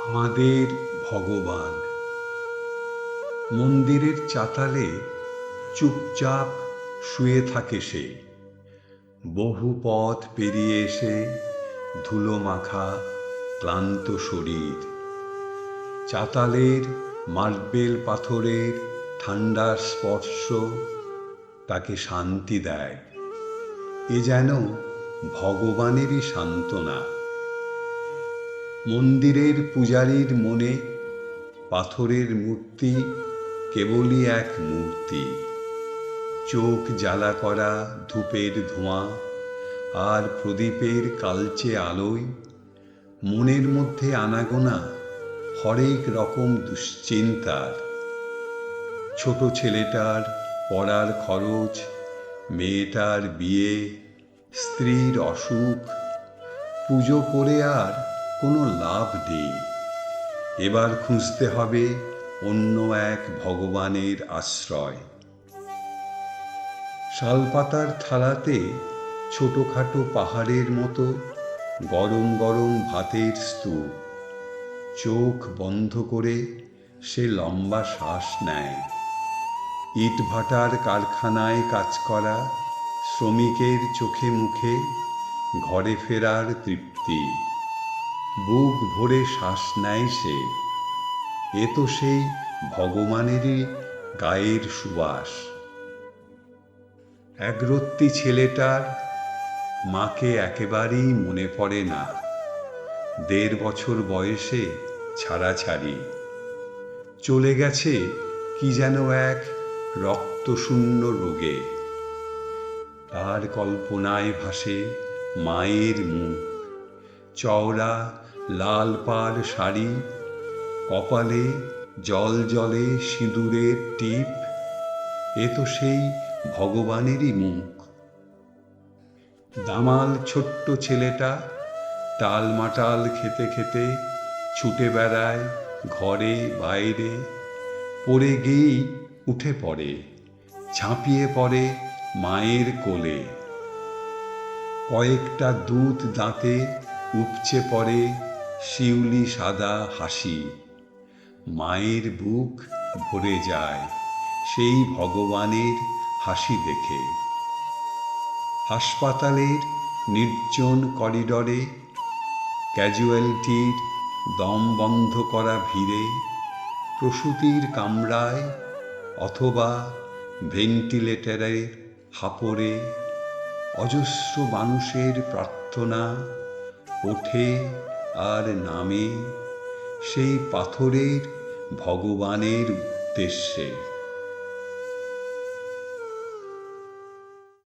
আমাদের ভগবান মন্দিরের চাতালে চুপচাপ শুয়ে থাকে সে। বহু পথ পেরিয়ে এসে ধুলো মাখা ক্লান্ত শরীর। চাতালের মার্বেল পাথরের ঠান্ডা স্পর্শ তাকে শান্তি দেয়। এ যেন ভগবানেরই সান্ত্বনা। মন্দিরের পূজারীর মনে পাথরের মূর্তি কেবলই এক মূর্তি। চোখ জ্বালা করা ধূপের ধোঁয়া আর প্রদীপের কালচে আলোয় মনের মধ্যে আনাগোনা হরেক রকম দুশ্চিন্তার। ছোট ছেলেটার পড়ার খরচ, মেয়েটার বিয়ে, স্ত্রীর অসুখ। পুজো করে আর কোনো লাভ নেই। এবার খুঁজতে হবে অন্য এক ভগবানের আশ্রয়। শালপাতার থালাতে ছোটখাটো পাহাড়ের মতো গরম গরম ভাতের স্তূপ। চোখ বন্ধ করে সে লম্বা শ্বাস নেয়। ইটভাটার কারখানায় কাজ করা শ্রমিকের চোখে মুখে ঘরে ফেরার তৃপ্তি। বুক ভরে শ্বাস নেয় সে। এ তো সেই ভগবানেরই গায়ের সুবাস। একরত্তি ছেলেটার মাকে একেবারেই মনে পড়ে না। ১.৫ বছর বয়সে ছাড়াছাড়ি। চলে গেছে কি যেন এক রক্তশূন্য রোগে। তার কল্পনায় ভাসে মায়ের মুখ, চওড়া লাল পাড় শাড়ি, কপালে জলজলে সিঁদুরের টিপ। এ তো সেই ভগবানেরই মুখ। দামাল ছোট্ট ছেলেটা টালমাটাল খেতে খেতে ছুটে বেড়ায় ঘরে বাইরে। পড়ে গিয়েই উঠে পড়ে, ঝাঁপিয়ে পড়ে মায়ের কোলে। কয়েকটা দুধ দাঁতে উপচে পড়ে শিউলি সাদা হাসি। মায়ের বুক ভরে যায় সেই ভগবানের হাসি দেখে। হাসপাতালের নির্জন করিডরে ক্যাজুয়ালিটির দম বন্ধ করা ভিড়ে, প্রসূতির কামরায় অথবা ভেন্টিলেটরের হাঁপড়ে অজস্র মানুষের প্রার্থনা ওঠে আর নামে সেই পাথরের ভগবানের উদ্দেশ্যে।